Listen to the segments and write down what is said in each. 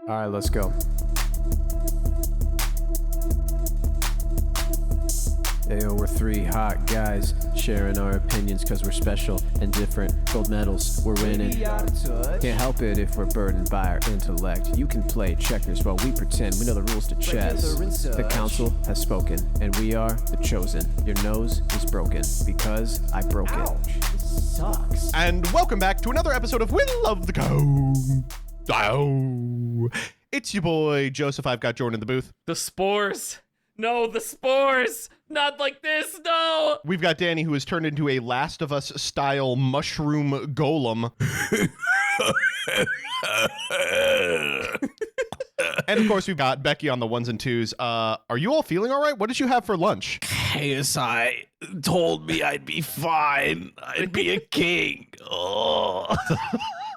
All right, let's go. Ayo, we're three hot guys sharing our opinions because we're special and different. Gold medals, we're winning. Can't help it if we're burdened by our intellect. You can play checkers while we pretend we know the rules to chess. The council has spoken, and we are the chosen. Your nose is broken because I broke it. This sucks. And welcome back to another episode of We Love the Go. Oh, it's your boy Joseph. I've got Jordan in the booth. The spores. No, the spores. Not like this. No. We've got Danny, who has turned into a Last of Us style mushroom golem. And of course, we've got Becky on the ones and twos. Are you all feeling all right? What did you have for lunch? KSI told me I'd be fine. I'd be a king. Oh.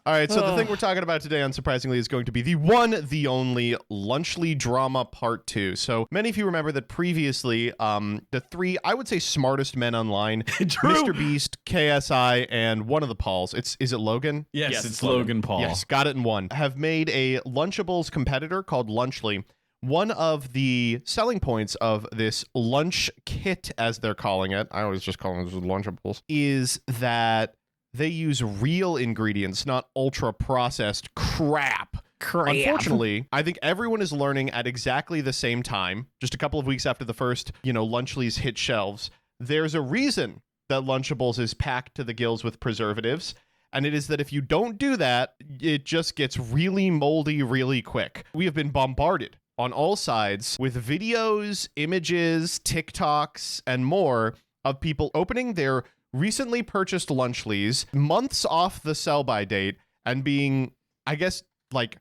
All right, so the thing we're talking about today, unsurprisingly, is going to be the one, the only Lunchly Drama Part 2. So many of you remember that previously, the three, I would say, smartest men online, Mr. Beast, KSI, and one of the Pauls, is it Logan? Yes, it's Logan Paul. Yes, got it in one. Have made a Lunchables competitor called Lunchly. One of the selling points of this lunch kit, as they're calling it, I always just call them Lunchables, is that they use real ingredients, not ultra-processed crap. Unfortunately, I think everyone is learning at exactly the same time, just a couple of weeks after the first, Lunchlys hit shelves. There's a reason that Lunchables is packed to the gills with preservatives, and it is that if you don't do that, it just gets really moldy really quick. We have been bombarded on all sides with videos, images, TikToks, and more of people opening their recently purchased Lunchlys months off the sell-by date and being, I guess, like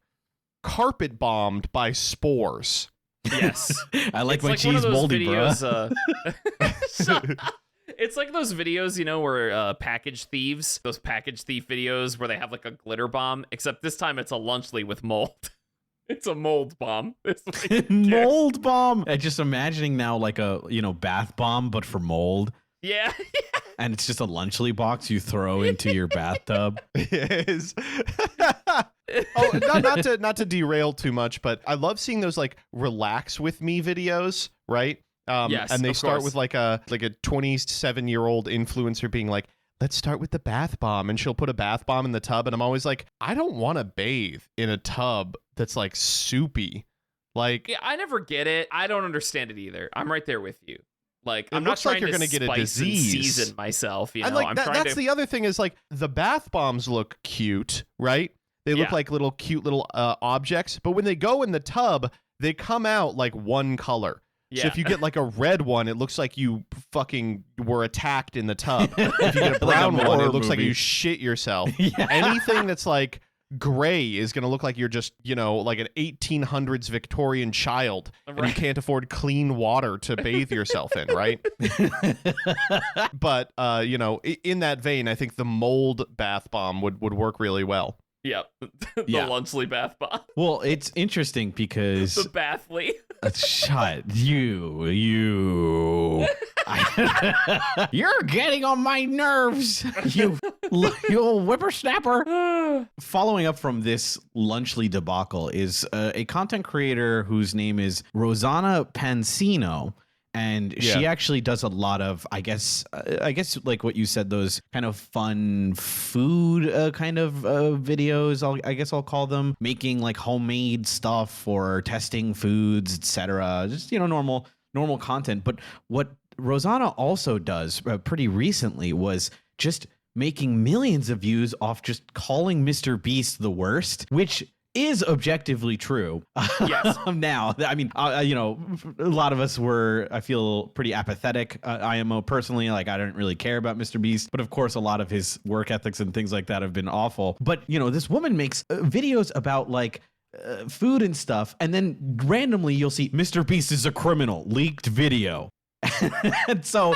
carpet bombed by spores. Yes. I like It's my like cheese moldy, bro. It's like those videos, where package thieves, those package thief videos where they have like a glitter bomb, except this time it's a Lunchly with mold. It's a mold bomb. Mold bomb. I'm just imagining now like a, bath bomb, but for mold. Yeah. And it's just a Lunchly box you throw into your bathtub. Yes. Not to derail too much, but I love seeing those like relax with me videos, right? Yes, and they of start course. with like a 27-year-old influencer being like, let's start with the bath bomb, and she'll put a bath bomb in the tub, and I'm always like, I don't want to bathe in a tub that's like soupy. Like, Yeah, I never get it. I don't understand it either. I'm right there with you. Like, I'm not looks like trying you're to gonna get a spice and disease. season myself, and like I'm that's trying to... the other thing is like the bath bombs look cute, right? They look Yeah. like cute little objects, but when they go in the tub, they come out like one color. So Yeah. if you get like a red one, it looks like you fucking were attacked in the tub. If you get a brown one, it horror looks like movie. you shit yourself. Yeah. Anything that's like gray is going to look like you're just, like an 1800s Victorian child and you Right. can't afford clean water to bathe yourself in, right? But, in that vein, I think the mold bath bomb would work really well. Yep. The Yeah. Lunchly bath bomb. Well, it's interesting because The Bathly. shut you. You're getting on my nerves, you whippersnapper. Following up from this Lunchly debacle is a content creator whose name is Rosanna Pansino. And she Yeah. actually does a lot of, I guess, like what you said, those kind of fun food kind of videos. I'll call them, making like homemade stuff or testing foods, etc. Just normal content. But what Rosanna also does pretty recently was just making millions of views off just calling Mr. Beast the worst, which is objectively true. Yes. Now, I mean, a lot of us were, I feel, pretty apathetic. IMO personally, like I don't really care about Mr. Beast, but of course, a lot of his work ethics and things like that have been awful. But this woman makes videos about like food and stuff, and then randomly you'll see Mr. Beast is a criminal, leaked video. And so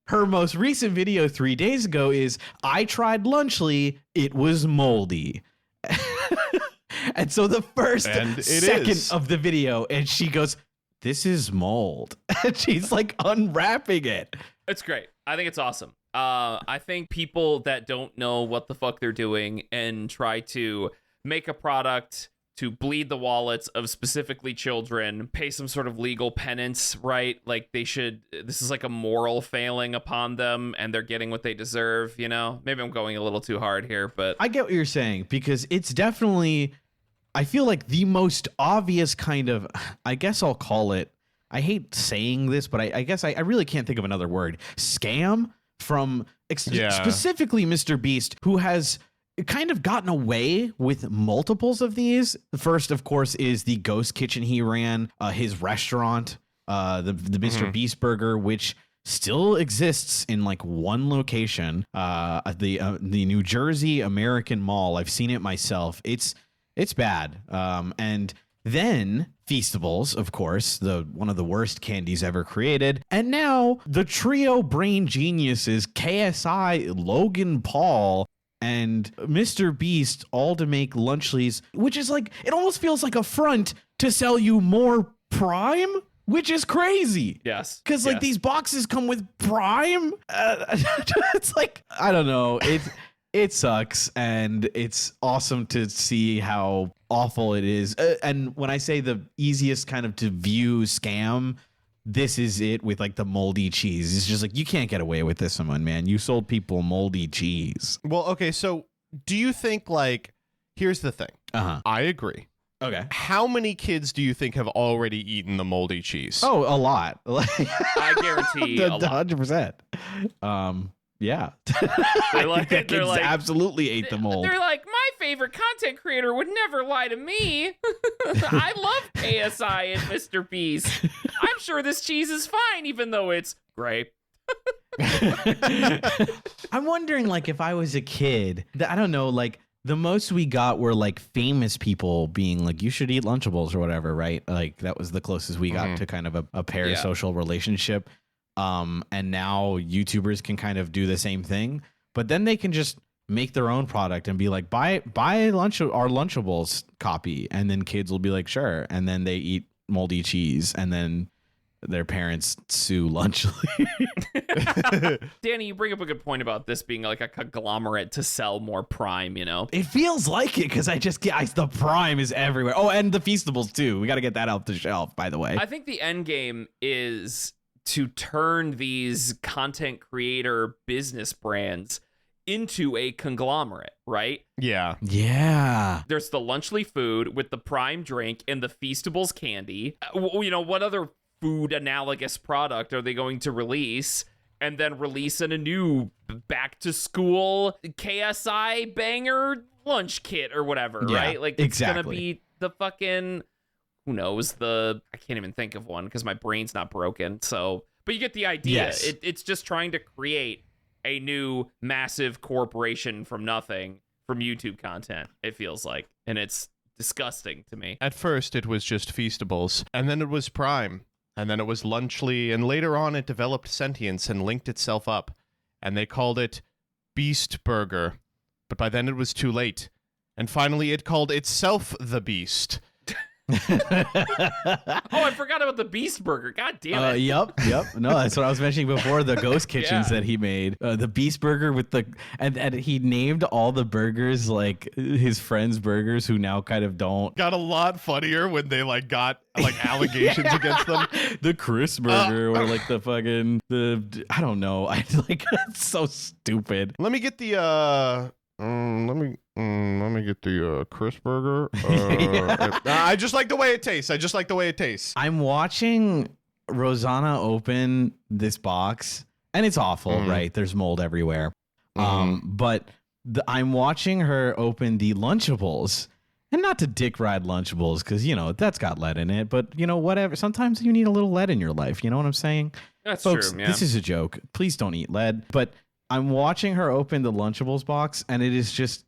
her most recent video 3 days ago is, I tried Lunchly, it was moldy. And so the first second of the video, and she goes, this is mold. And she's like unwrapping it. It's great. I think it's awesome. I think people that don't know what the fuck they're doing and try to make a product to bleed the wallets of specifically children, pay some sort of legal penance, right? Like this is like a moral failing upon them and they're getting what they deserve, you know? Maybe I'm going a little too hard here, but I get what you're saying, because it's definitely, I feel like the most obvious kind of, I guess I'll call it, I hate saying this, but I guess I really can't think of another word, scam from specifically Mr. Beast, who has kind of gotten away with multiples of these. The first, of course, is the ghost kitchen he ran, his restaurant, the Mr. Beast Burger, which still exists in like one location, at the New Jersey American Mall. I've seen it myself. It's bad. And then Feastables, of course, one of the worst candies ever created. And now the trio brain geniuses, KSI, Logan Paul, and Mr. Beast, all to make Lunchleys, which is like, it almost feels like a front to sell you more Prime, which is crazy. Yes. Because like these boxes come with Prime. It's like, I don't know. It sucks, and it's awesome to see how awful it is. And when I say the easiest kind of to view scam, this is it with like the moldy cheese. It's just like, you can't get away with this one, man. You sold people moldy cheese. Well, okay, so do you think, like, here's the thing. I agree. Okay. How many kids do you think have already eaten the moldy cheese? Oh, a lot. I guarantee a lot. 100%. Yeah. They're like, kids absolutely ate the mold. They're like, my favorite content creator would never lie to me. I love KSI and Mr. Beast. I'm sure this cheese is fine, even though it's grape. I'm wondering, like, if I was a kid, I don't know, like, the most we got were like famous people being like, you should eat Lunchables or whatever, right? Like, that was the closest we got to kind of a parasocial relationship. And now YouTubers can kind of do the same thing, but then they can just make their own product and be like, buy our Lunchables copy, and then kids will be like, sure, and then they eat moldy cheese, and then their parents sue Lunchly. Danny, you bring up a good point about this being like a conglomerate to sell more Prime, you know? It feels like it, because the Prime is everywhere. Oh, and the Feastables too. We got to get that off the shelf, by the way. I think the end game is to turn these content creator business brands into a conglomerate, right? Yeah. Yeah. There's the Lunchly food with the Prime drink and the Feastables candy. You know, what other food analogous product are they going to release and then release in a new back to school KSI banger lunch kit or whatever, right? Like, it's gonna be the fucking, who knows, I can't even think of one because my brain's not broken. So, but you get the idea. Yes. It's just trying to create a new massive corporation from nothing from YouTube content, it feels like. And it's disgusting to me. At first, it was just Feastables, and then it was Prime, and then it was Lunchly, and later on it developed sentience and linked itself up, and they called it Beast Burger. But by then it was too late. And finally it called itself the Beast. Oh, I forgot about the Beast Burger. God damn it. Yep. No, that's what I was mentioning before. The ghost kitchens that he made. The Beast Burger with and he named all the burgers like his friends' burgers, who now kind of don't. Got a lot funnier when they like got like allegations against them. The Chris Burger or like the fucking I don't know. I like, it's so stupid. Let me get the let me get the Chris Burger. I just like the way it tastes. I'm watching Rosanna open this box, and it's awful, right? There's mold everywhere. But I'm watching her open the Lunchables, and not to dick ride Lunchables, because, you know, that's got lead in it. But, you know, whatever. Sometimes you need a little lead in your life. You know what I'm saying? That's Folks, true. Yeah. This is a joke. Please don't eat lead. But I'm watching her open the Lunchables box, and it's just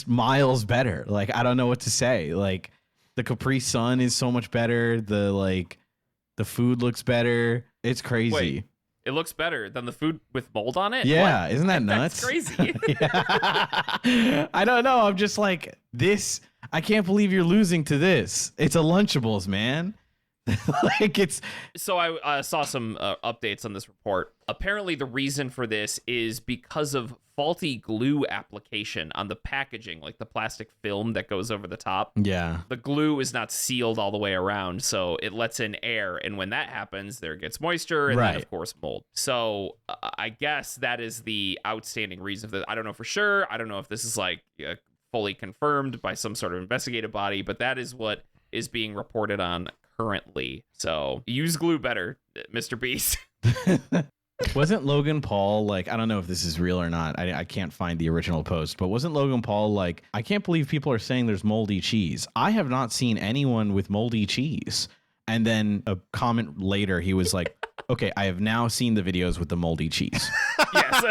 miles better. Like, I don't know what to say. Like, the Capri Sun is so much better. The food looks better. It's crazy. Wait, it looks better than the food with mold on it? Yeah, What? Isn't that nuts? That's crazy. I don't know. I'm just like, this. I can't believe you're losing to this. It's a Lunchables, man. Like it's So I saw some updates on this report. Apparently, the reason for this is because of faulty glue application on the packaging, like the plastic film that goes over the top. yeah. The glue is not sealed all the way around, so it lets in air, and when that happens, there gets moisture, and then, Right. of course, mold. So I guess that is the outstanding reason for that. I don't know for sure. I don't know if this is like fully confirmed by some sort of investigative body, but that is what is being reported on currently. So use glue better, Mr. Beast. Wasn't Logan Paul like, I don't know if this is real or not. I can't find the original post, but wasn't Logan Paul like, I can't believe people are saying there's moldy cheese. I have not seen anyone with moldy cheese. And then a comment later, he was like, okay, I have now seen the videos with the moldy cheese. Yes.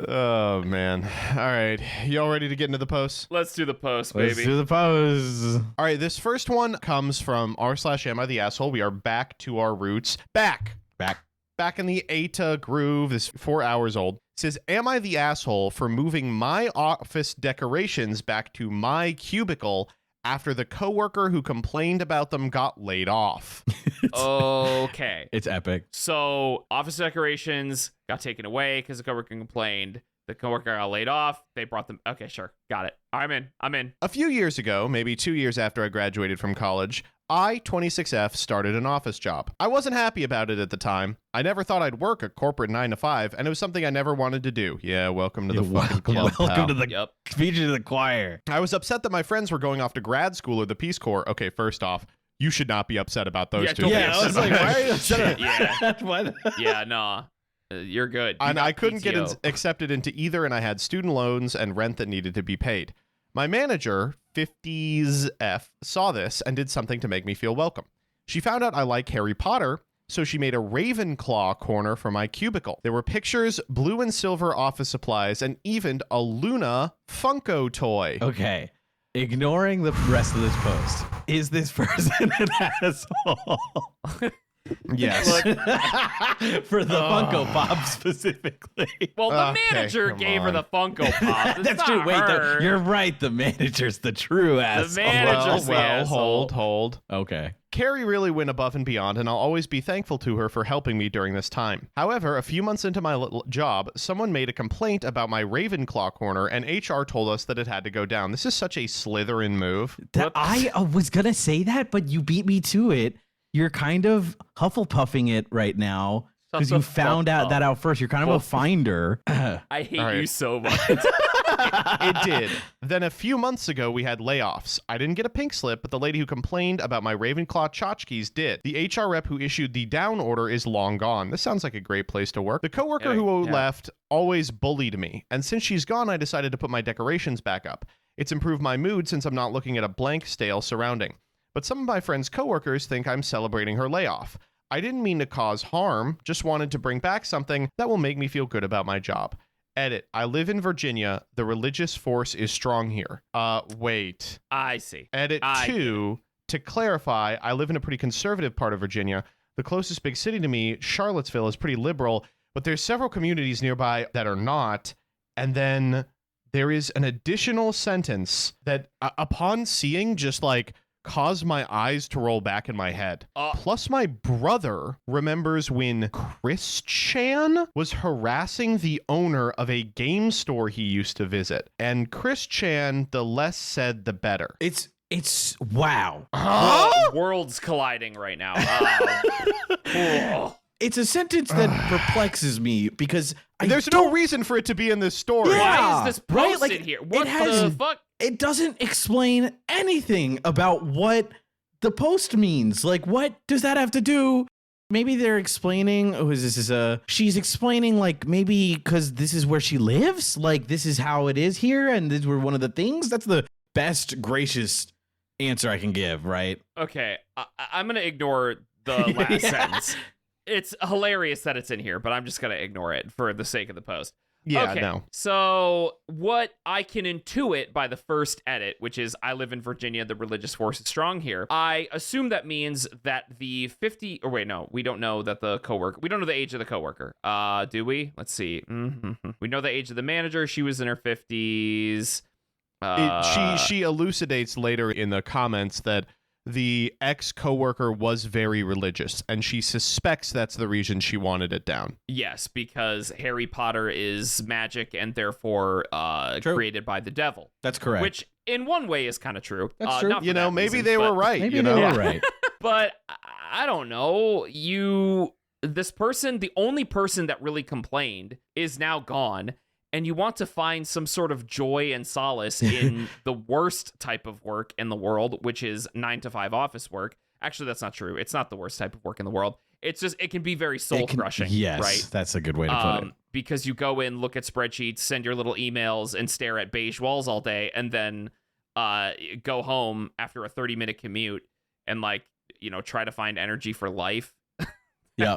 Oh, man. All right. Y'all ready to get into the posts? Let's do the post, Let's baby. do the pose. All right. This first one comes from r/am I the asshole. We are back to our roots. Back in the ETA groove. This 4 hours old. It says, am I the asshole for moving my office decorations back to my cubicle after the coworker who complained about them got laid off? Okay. It's epic. So office decorations got taken away because the coworker complained. The coworker got laid off. They brought them. Okay, sure. Got it. I'm in. A few years ago, maybe 2 years after I graduated from college, I, 26F, started an office job. I wasn't happy about it at the time. I never thought I'd work a corporate 9 to 5, and it was something I never wanted to do. Yeah, welcome to the fucking club, welcome pal. to the Yep. speech to the choir. I was upset that my friends were going off to grad school or the Peace Corps. Okay, first off, you should not be upset about those Yeah, two don't be things. Yeah, I was like, why are you upset? Yeah. What? Yeah, nah. You're good. You And got I couldn't get PTO. accepted into either, and I had student loans and rent that needed to be paid. My manager, 50s F, saw this and did something to make me feel welcome. She found out I like Harry Potter, so she made a Ravenclaw corner for my cubicle. There were pictures, blue and silver office supplies, and even a Luna Funko toy. Okay. Ignoring the rest of this post, is this person an asshole? Yes. For the Funko Pop specifically. Well, the Okay, manager come gave her on. the Funko Pop. It's That's true. not Wait, her. you're right. The manager's the true asshole. manager's the asshole. hold. Okay. Carrie really went above and beyond, and I'll always be thankful to her for helping me during this time. However, a few months into my job, someone made a complaint about my Ravenclaw corner, and HR told us that it had to go down. This is such a Slytherin move. I was going to say that, but you beat me to it. You're kind of Hufflepuffing it right now because Shut you the found fuck out up. that out first. You're kind of a finder. I hate All right. you so much. It did. Then a few months ago, we had layoffs. I didn't get a pink slip, but the lady who complained about my Ravenclaw tchotchkes did. The HR rep who issued the down order is long gone. This sounds like a great place to work. The coworker who left always bullied me, and since she's gone, I decided to put my decorations back up. It's improved my mood since I'm not looking at a blank, stale surrounding. But some of my friends' coworkers think I'm celebrating her layoff. I didn't mean to cause harm, just wanted to bring back something that will make me feel good about my job. Edit. I live in Virginia. The religious force is strong here. Wait. I see. Edit 2. To clarify, I live in a pretty conservative part of Virginia. The closest big city to me, Charlottesville, is pretty liberal, but there's several communities nearby that are not. And then there is an additional sentence that, upon seeing, just like caused my eyes to roll back in my head. Plus, my brother remembers when Chris Chan was harassing the owner of a game store he used to visit. And Chris Chan, the less said, the better. It's wow. Worlds colliding right now. It's a sentence that perplexes me because There's no reason for it to be in this story. Why is this right? posted Like, here? What it has- the fuck? It doesn't explain anything about what the post means. Like, what does that have to do? Maybe they're explaining, she's explaining, like, maybe because this is where she lives, like, this is how it is here, and these were one of the things. That's the best gracious answer I can give, right? Okay, I'm gonna ignore the last sentence. It's hilarious that it's in here, but I'm just gonna ignore it for the sake of the post. Yeah, okay. no. So what I can intuit by the first edit, which is I live in Virginia, the religious force is strong here. I assume that means that the 50, or wait, no, we don't know that the coworker, we don't know the age of the coworker. Do we? Let's see. We know the age of the manager. She was in her 50s. She elucidates later in the comments that the ex-coworker was very religious, and she suspects that's the reason she wanted it down. Yes, because Harry Potter is magic and therefore created by the devil. That's correct. Which in one way is kind of true. That's true. Not for You know, that maybe reason, they were right. Maybe you they know? were right. But I don't know. This person, the only person that really complained, is now gone. And you want to find some sort of joy and solace in the worst type of work in the world, which is 9-to-5 office work. Actually, that's not true. It's not the worst type of work in the world. It's just, it can be very soul-crushing. Yes, right? that's a good way to put it. Because you go in, look at spreadsheets, send your little emails, and stare at beige walls all day, and then go home after a 30-minute commute and, like, you know, try to find energy for life. Yeah.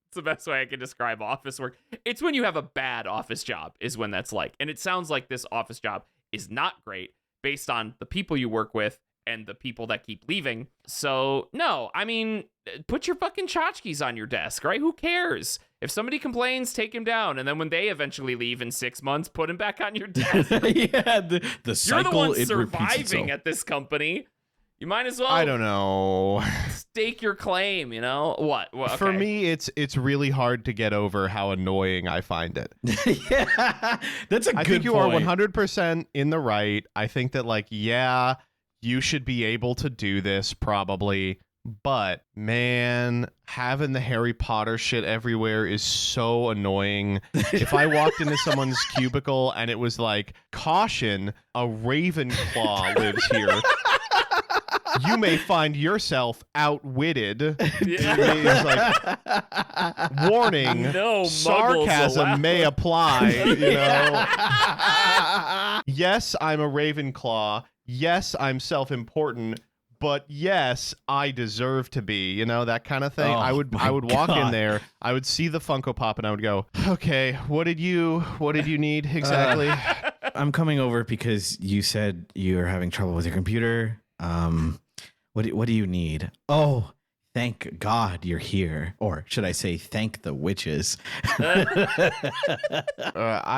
It's the best way I can describe office work. It's when you have a bad office job is when that's like. And it sounds like this office job is not great based on the people you work with and the people that keep leaving. So, no, I mean, put your fucking tchotchkes on your desk, right? Who cares? If somebody complains, take him down. And then when they eventually leave in 6 months, put him back on your desk. Yeah, the cycle, You're the one it repeats surviving itself. at this company. You might as well I don't know. stake your claim, you know? What? Well, For okay. me, it's really hard to get over how annoying I find it. Yeah, that's a good I think you point. are 100% in the right. I think that, like, yeah, you should be able to do this probably. But, man, having the Harry Potter shit everywhere is so annoying. If I walked into someone's cubicle and it was like, caution, a Ravenclaw lives here, you may find yourself outwitted. It's like, warning, No muggles sarcasm allowed. may apply, you know. Yes, I'm a Ravenclaw. Yes, I'm self-important. But yes, I deserve to be, you know, that kind of thing. Oh, I would my walk in God. there, I would see the Funko Pop, and I would go, okay, what did you need exactly? I'm coming over because you said you're having trouble with your computer. What do you need? Oh, thank God you're here. Or should I say thank the witches? I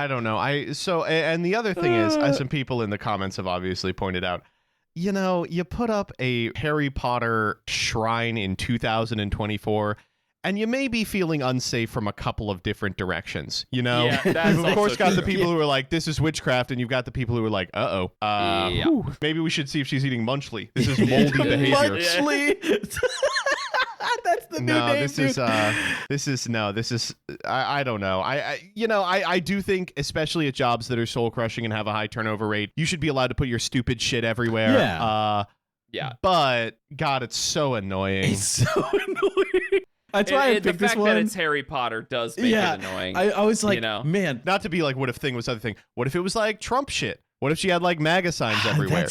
don't know. And the other thing is, as some people in the comments have obviously pointed out, you know, you put up a Harry Potter shrine in 2024, and you may be feeling unsafe from a couple of different directions. You know, Yeah, that's you've of course also got the true. people who are like, "This is witchcraft," and you've got the people who are like, Yeah. whew, maybe we should see if she's eating Munchly. This is moldy behavior." Muchly. That's the new No, name, this dude. is I don't know. I do think, especially at jobs that are soul crushing and have a high turnover rate, you should be allowed to put your stupid shit everywhere. Yeah. Yeah. But God, it's so annoying. It's so annoying. That's why I The picked this fact one. that it's Harry Potter does make Yeah, it annoying. I was like, you know? man, Not to be like, what if thing was the other thing? What if it was like Trump shit? What if she had like MAGA signs everywhere?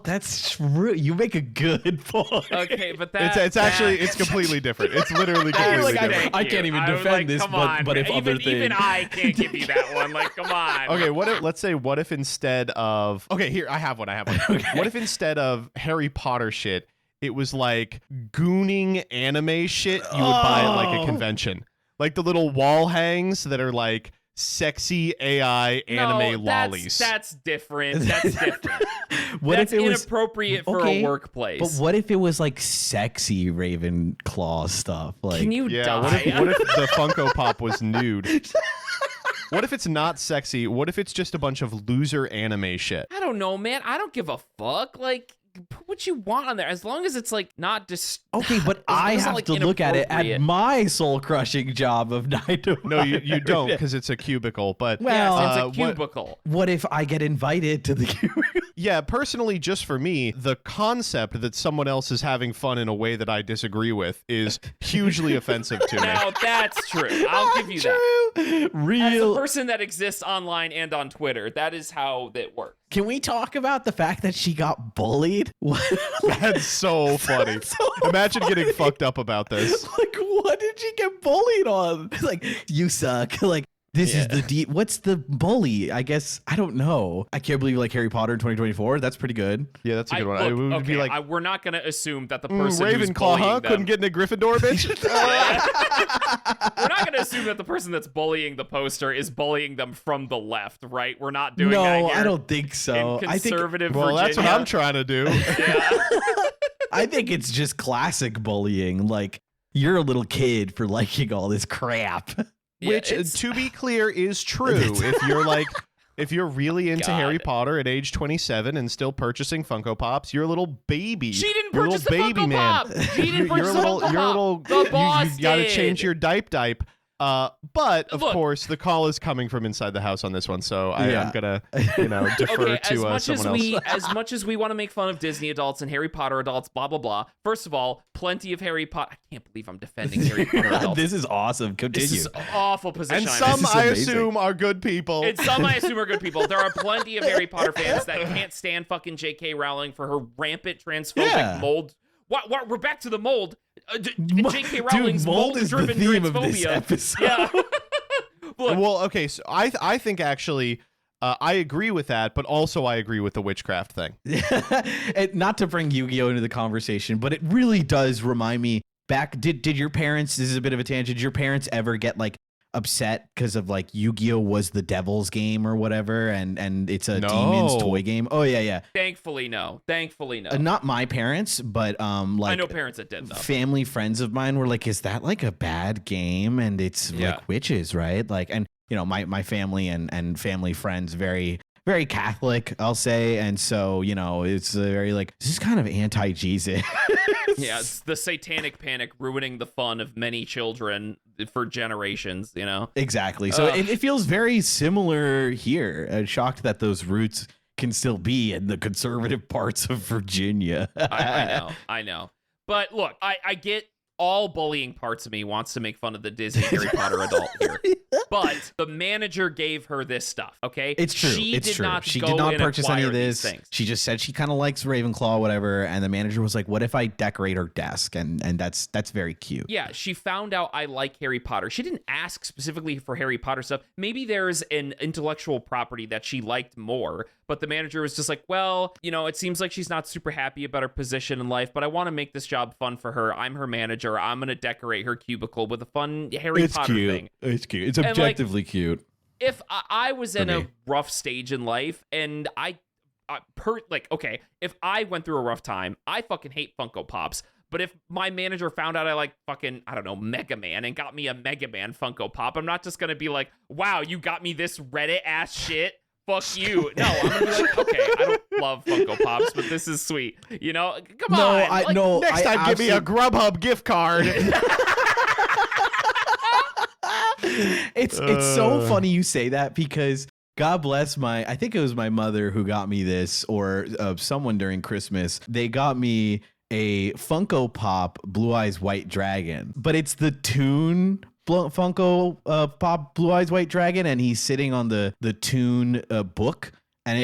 That's true. You make a good point. Okay, but that It's actually it's completely different. It's literally completely like, different. I can't even I was defend like, this, come but- on. but if even, other even thing- I can't give you that one. Like, come on. Okay, what if instead of here, I have one. What if instead of Harry Potter shit, it was like gooning anime shit you would buy at like a convention? Like the little wall hangs that are like sexy AI anime lollies. That's different. That's different. What That's if it was inappropriate for okay, a workplace. But what if it was like sexy Ravenclaw stuff? Like, Can you Yeah, die? what if the Funko Pop was nude? What if it's not sexy? What if it's just a bunch of loser anime shit? I don't know, man. I don't give a fuck. Like, put what you want on there, as long as it's like not just. okay, but I have to look at it at my soul crushing job of 9 to 5. No, you don't, because it's a cubicle. But Well, Yes, it's a what- cubicle. What if I get invited to the cubicle? yeah, personally, just for me, the concept that someone else is having fun in a way that I disagree with is hugely offensive to me. Now that's true. I'll give you that. As a Real. person that exists online and on Twitter, that is how it works. Can we talk about the fact that she got bullied? What? That's so funny. so Imagine getting fucked up about this. Like, what did she get bullied on? Like, you suck. Like, this is the deep. What's the bully? I guess I don't know. I can't believe like Harry Potter in 2024. That's pretty good. Yeah, that's a good one. Look, it would okay, be like we're not going to assume that the person who's Ravenclaw, bullying huh? them. Couldn't get in a Gryffindor, bitch. We're not going to assume that the person that's bullying the poster is bullying them from the left, right? We're not doing that No, here. I don't think so. In I think conservative well, Virginia. that's what I'm trying to do. Yeah. I think it's just classic bullying. Like, you're a little kid for liking all this crap. Which, to be clear, is true. If you're really into Harry Potter at age 27 and still purchasing Funko Pops, you're a little baby. She didn't You're a purchase the little baby Funko man. Pop. She didn't purchase the Funko Pop. You're a little. The boss you got to did. change your diaper. But of Look. course, the call is coming from inside the house on this one, so I'm gonna, defer Okay, to someone else. As much as we want to make fun of Disney adults and Harry Potter adults, blah blah blah. First of all, plenty of Harry Potter. I can't believe I'm defending Harry Potter adults. This is awesome. Continue. This is an awful position. And I'm some, in. This is I amazing. assume, are good people. And some I assume are good people. There are plenty of Harry Potter fans that can't stand fucking J.K. Rowling for her rampant transphobic mold. What? We're back to the mold. J.K. Rowling's mold is the mold-driven theme of this transphobia. episode. Yeah. Look, Well, okay, so I think actually I agree with that, but also I agree with the witchcraft thing. And not to bring Yu-Gi-Oh into the conversation, but it really does remind me back. Did your parents? This is a bit of a tangent. Did your parents ever get like upset because of like Yu-Gi-Oh was the devil's game or whatever, and it's a demon's toy game? Oh yeah. thankfully no. Not my parents, but like I know parents that did though. family friends of mine were like, is that like a bad game? And it's like witches, right? Like, and my family and family friends very Catholic, I'll say, and so it's very like, this is kind of anti-Jesus. Yeah, it's the satanic panic ruining the fun of many children for generations, Exactly. So it feels very similar here. I'm shocked that those roots can still be in the conservative parts of Virginia. I know. But look, I get all bullying parts of me wants to make fun of the Disney Harry Potter adult here. But the manager gave her this stuff, okay? It's true. She did not purchase any of this. Things. She just said she kind of likes Ravenclaw, whatever. And the manager was like, what if I decorate her desk? And that's very cute. Yeah, she found out I like Harry Potter. She didn't ask specifically for Harry Potter stuff. Maybe there's an intellectual property that she liked more, but the manager was just like, well, it seems like she's not super happy about her position in life, but I want to make this job fun for her. I'm her manager. I'm going to decorate her cubicle with a fun Harry Potter thing. It's cute. It's objectively cute. If I was in a rough stage in life and if I went through a rough time, I fucking hate Funko Pops. But if my manager found out I like fucking, I don't know, Mega Man and got me a Mega Man Funko Pop, I'm not just going to be like, wow, you got me this Reddit ass shit. Fuck you. No, I'm going to be like, okay, I don't love Funko Pops, but this is sweet. Come on. Next time, give me a Grubhub gift card. It's so funny you say that because God bless I think it was my mother who got me this, or someone during Christmas. They got me a Funko Pop Blue Eyes White Dragon, but it's the Toon Funko Pop Blue Eyes White Dragon, and he's sitting on the Toon book, and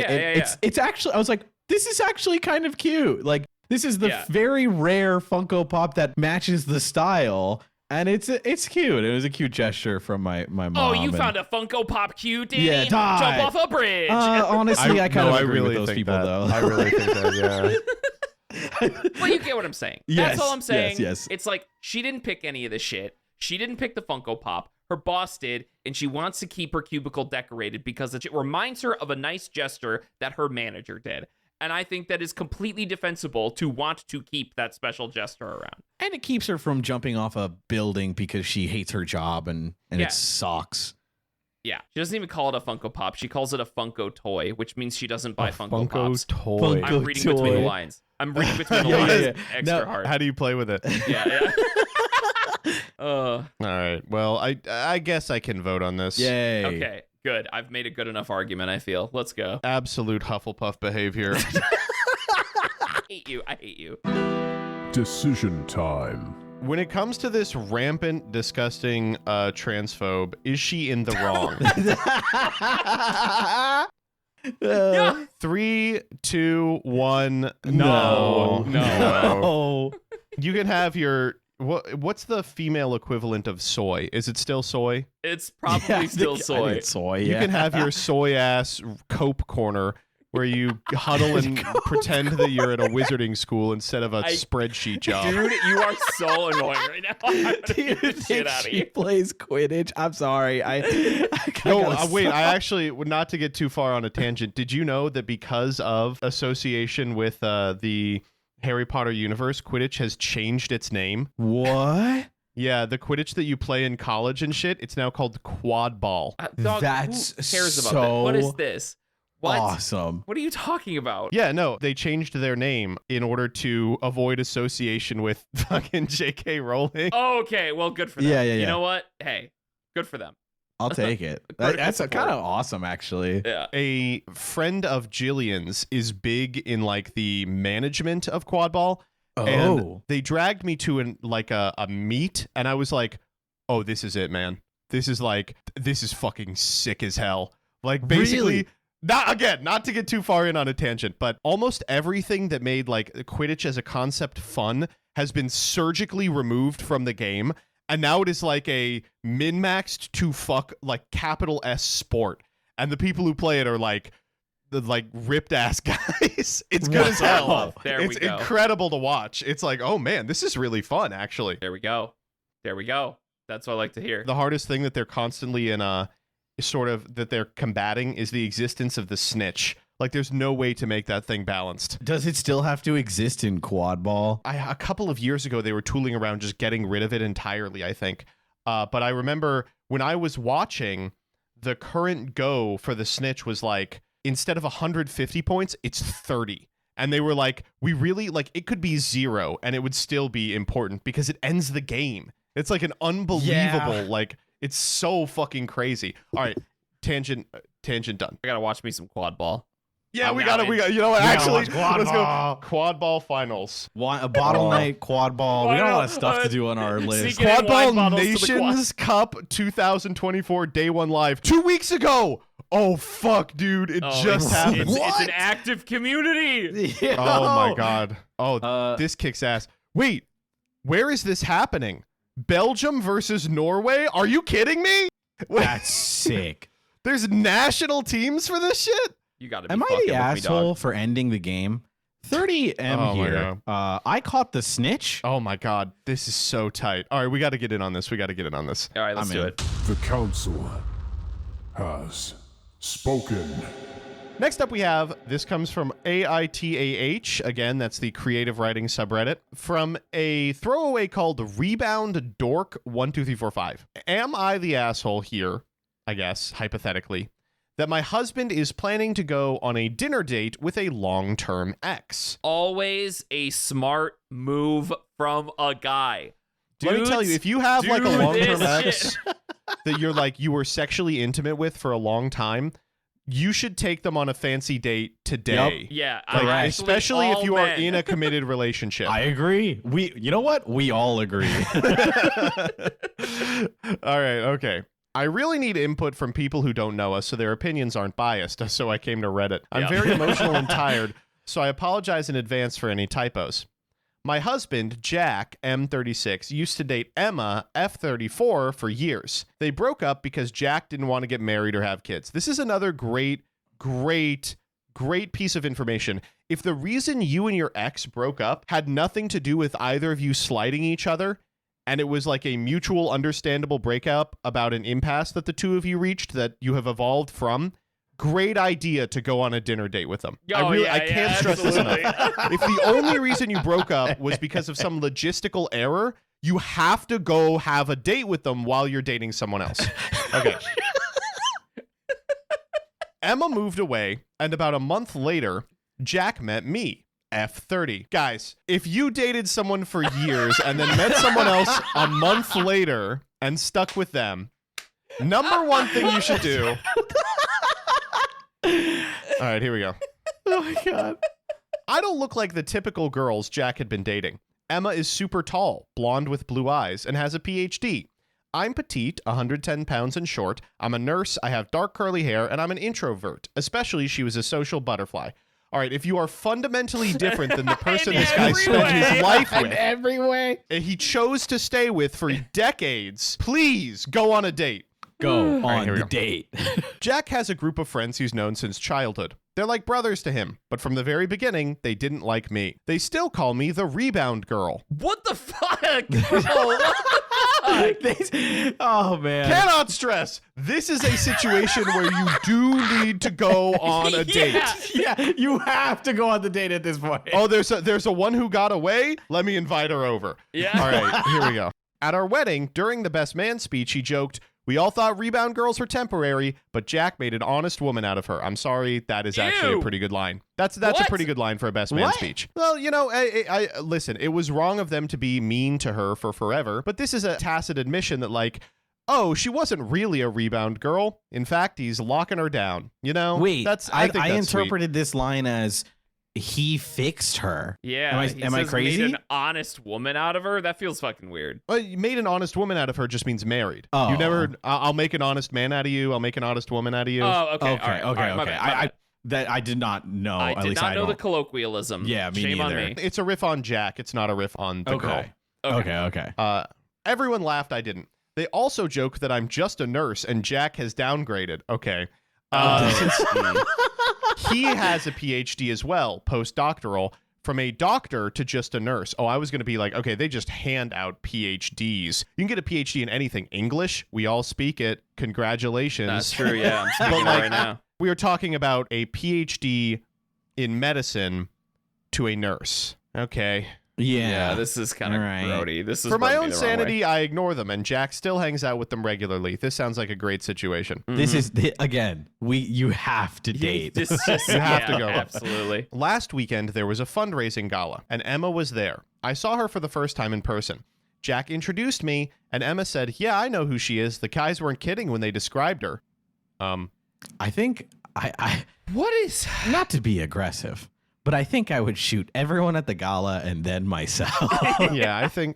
it's actually, I was like, this is actually kind of cute. Like, this is the very rare Funko Pop that matches the style. And it's cute. It was a cute gesture from my mom. Oh, you found a Funko Pop cute, Danny? Yeah, jump off a bridge. Honestly, I kind of agree really with those people, that. though. I really think that, Well, you get what I'm saying. Yes, That's all I'm saying. yes. It's like, she didn't pick any of this shit. She didn't pick the Funko Pop. Her boss did, and she wants to keep her cubicle decorated because it reminds her of a nice gesture that her manager did. And I think that is completely defensible to want to keep that special gesture around. And it keeps her from jumping off a building because she hates her job and it sucks. Yeah, she doesn't even call it a Funko Pop. She calls it a Funko toy, which means she doesn't buy Funko Pops. Toy. I'm reading between the lines. Extra hard. How do you play with it? Yeah. All right. Well, I guess I can vote on this. Yay. Okay, good. I've made a good enough argument, I feel. Let's go. Absolute Hufflepuff behavior. I hate you. Decision time. When it comes to this rampant, disgusting transphobe, is she in the wrong? Yeah. 3, 2, 1. No. You can have your... What's the female equivalent of soy? Is it still soy? It's probably still soy. It's soy. You can have your soy ass cope corner where you huddle and pretend that you're at a wizarding school instead of a spreadsheet job. Dude, you are so annoying right now. I'm gonna Do you beat the shit think out of she you. plays Quidditch? I'm sorry. Wait, I actually, not to get too far on a tangent, did you know that because of association with the Harry Potter universe, Quidditch has changed its name. What? Yeah, the Quidditch that you play in college and shit, it's now called quad ball. Dog, That's who cares about so that? What is this? What? Awesome. What are you talking about? Yeah, no, they changed their name in order to avoid association with fucking J.K. Rowling. Okay, well, good for them. Yeah. You know what? Hey, good for them. I'll take it. Critical That's support. kind of awesome, actually. Yeah. A friend of Jillian's is big in like the management of quad ball. And they dragged me to a meet, and I was like, "Oh, this is it, man. This is fucking sick as hell." Like basically, Really? not to get too far in on a tangent, but almost everything that made like Quidditch as a concept fun has been surgically removed from the game, and now it is like a min-maxed to fuck like capital S sport, and the people who play it are like the like ripped ass guys. It's good as hell. There we It's go. incredible to watch. It's like, oh man, this is really fun actually. There we go. That's what I like to hear. The hardest thing that they're constantly in sort of that they're combating is the existence of the snitch. Like there's no way to make that thing balanced. Does it still have to exist in quad ball? A couple of years ago they were tooling around just getting rid of it entirely, I think. But I remember when I was watching, the current go for the snitch was like, instead of 150 points, it's 30. And they were like, we really, like, it could be 0 and it would still be important because it ends the game. It's like an unbelievable, like, it's so fucking crazy. All right, tangent done. I gotta watch me some quad ball. Yeah, I'm we out got in. you know what, actually, watch quad let's ball. go quad ball finals. A bottle night, quad ball. We got a lot of stuff to do on our list. Sneaking in Quad Ball wine bottles to the quad. Nations Cup 2024 Day 1 Live 2 weeks ago. Oh, fuck, dude. It just happened. It's an active community. Oh, my God. Oh, this kicks ass. Wait, where is this happening? Belgium versus Norway? Are you kidding me? That's sick. There's national teams for this shit? You gotta be Am I fucking the with me, asshole dog. for ending the game? 30M Oh, my here. I caught the snitch. Oh, my God. This is so tight. All right, we got to get in on this. All right, let's I'm do in. it. The council has spoken. Next up, we have, this comes from AITAH. Again, that's the creative writing subreddit. From a throwaway called Rebound Dork 12345. Am I the asshole here, I guess, hypothetically, that my husband is planning to go on a dinner date with a long-term ex? Always a smart move from a guy. Let me tell you, if you have like a do long-term this ex that you're like, you were sexually intimate with for a long time, you should take them on a fancy date today. Yeah, Like, actually, especially if all you are men. in a committed relationship. I agree. You know what? We all agree. All right, okay. I really need input from people who don't know us so their opinions aren't biased, so I came to Reddit. I'm Yeah. very emotional and tired, so I apologize in advance for any typos. My husband, Jack, M36, used to date Emma, F34, for years. They broke up because Jack didn't want to get married or have kids. This is another great piece of information. If the reason you and your ex broke up had nothing to do with either of you slighting each other, and it was like a mutual understandable breakup about an impasse that the two of you reached that you have evolved from, great idea to go on a dinner date with them. I can't stress this enough. If the only reason you broke up was because of some logistical error, you have to go have a date with them while you're dating someone else. Okay. Emma moved away, and about a month later, Jack met me, F30. Guys, if you dated someone for years and then met someone else a month later and stuck with them, number one thing you should do... All right, here we go. Oh my God. I don't look like the typical girls Jack had been dating. Emma is super tall, blonde with blue eyes, and has a PhD. I'm petite, 110 pounds and short. I'm a nurse, I have dark curly hair, and I'm an introvert. Especially, she was a social butterfly. All right, if you are fundamentally different than the person this guy spent his life with, every way. and he chose to stay with for decades, please go on a date. Go on here we the go. date. Jack has a group of friends he's known since childhood. They're like brothers to him, but from the very beginning, they didn't like me. They still call me the rebound girl. What the fuck? Bro, what the fuck? Oh man. Cannot stress. This is a situation where you do need to go on a date. Yeah, you have to go on the date at this point. Oh, there's a one who got away. Let me invite her over. Yeah. All right, here we go. At our wedding, during the best man speech, he joked, "We all thought rebound girls were temporary, but Jack made an honest woman out of her." I'm sorry, that is actually a Ew. pretty good line. That's a What? pretty good line for a best man What? speech. Well, you know, I listen, it was wrong of them to be mean to her for forever, but this is a tacit admission that like, oh, she wasn't really a rebound girl. In fact, he's locking her down. You know? Wait, I think I that's sweet. interpreted this line as he fixed her. Yeah. Am he I says crazy? Made an honest woman out of her. That feels fucking weird. Well, you made an honest woman out of her just means married. Oh. You never, I'll make an honest man out of you. I'll make an honest woman out of you. Oh, okay. Okay, all right, all okay, right, my okay. bad, my bad. That I did not know. I At did least not I know the don't. colloquialism. Yeah, me Shame neither. on me. It's a riff on Jack. It's not a riff on the girl. Okay. Everyone laughed. I didn't. They also joke that I'm just a nurse and Jack has downgraded. Okay. Since he has a PhD as well, postdoctoral, from a doctor to just a nurse. Oh, I was going to be like, okay, they just hand out PhDs. You can get a PhD in anything. English, we all speak it. Congratulations. That's true. Yeah, I'm speaking like, right now. We are talking about a PhD in medicine to a nurse. Okay. Yeah. This is kind of Right. grody. This is For my rubbing me own the wrong way. sanity, I ignore them, and Jack still hangs out with them regularly. This sounds like a great situation. This is again. You have to date. This just, You have to yeah, go. Absolutely. Last weekend, there was a fundraising gala, and Emma was there. I saw her for the first time in person. Jack introduced me, and Emma said, "Yeah, I know who she is. The guys weren't kidding when they described her." I think I What is? not to be aggressive, but I think I would shoot everyone at the gala and then myself. Yeah, I think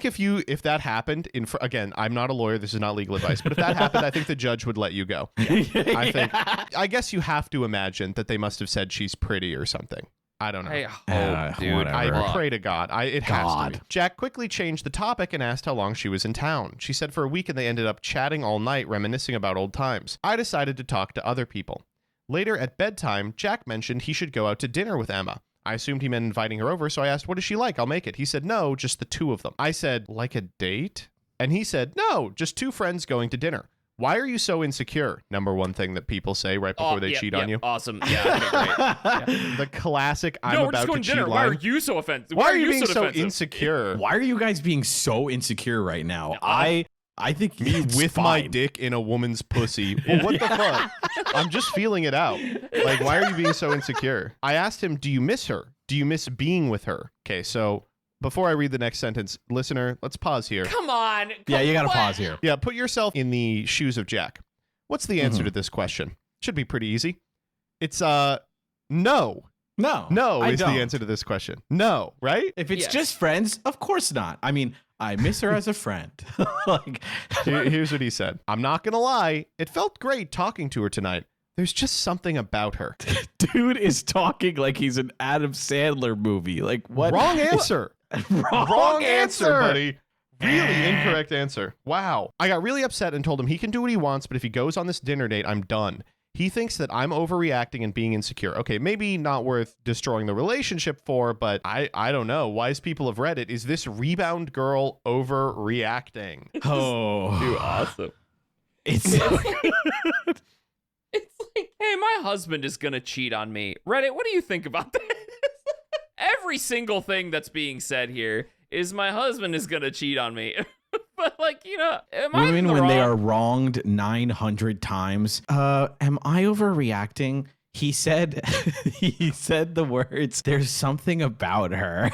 if that happened again, I'm not a lawyer. This is not legal advice, but if that happened, I think the judge would let you go. I guess you have to imagine that they must have said she's pretty or something. I don't know. I hope, dude. whatever. I pray to God. It has to God. be. Jack quickly changed the topic and asked how long she was in town. She said for a week, and they ended up chatting all night, reminiscing about old times. I decided to talk to other people. Later at bedtime, Jack mentioned he should go out to dinner with Emma. I assumed he meant inviting her over, so I asked, "What is she like? I'll make it." He said, "No, just the two of them." I said, "Like a date?" And he said, "No, just two friends going to dinner." Why are you so insecure? Number one thing that people say right before they cheat on you. Awesome. Yeah. Okay, great. The classic, I'm No, we're about just to going to cheat dinner. Why line. are you so offensive? Why are you being so so defensive? insecure? Why are you guys being so insecure right now? I think Me it's with my fine. dick in a woman's pussy. Well, what the fuck? I'm just feeling it out. Like, why are you being so insecure? I asked him, "Do you miss her? Do you miss being with her?" Okay, so before I read the next sentence, listener, let's pause here. Come on. Yeah, you got to pause here. Yeah, put yourself in the shoes of Jack. What's the answer to this question? Should be pretty easy. It's no. No, No I is don't. the answer to this question. No, right? If it's Yes. just friends, of course not. I mean, I miss her as a friend. Like, Here's what he said. "I'm not going to lie. It felt great talking to her tonight. There's just something about her." dude is talking like he's an Adam Sandler movie. Like, what? Wrong answer. Wrong answer, buddy. Really incorrect answer. Wow. I got really upset and told him he can do what he wants, but if he goes on this dinner date, I'm done. He thinks that I'm overreacting and being insecure. Okay, maybe not worth destroying the relationship for, but I don't know. Wise people have read it. Is this rebound girl overreacting? Oh, Dude, awesome. it's so good. It's like, hey, my husband is going to cheat on me. Reddit, what do you think about this? Every single thing that's being said here is my husband is going to cheat on me. But, like, you know, am I in Women, the when they wrong? are wronged 900 times, am I overreacting? He said, the words, "There's something about her."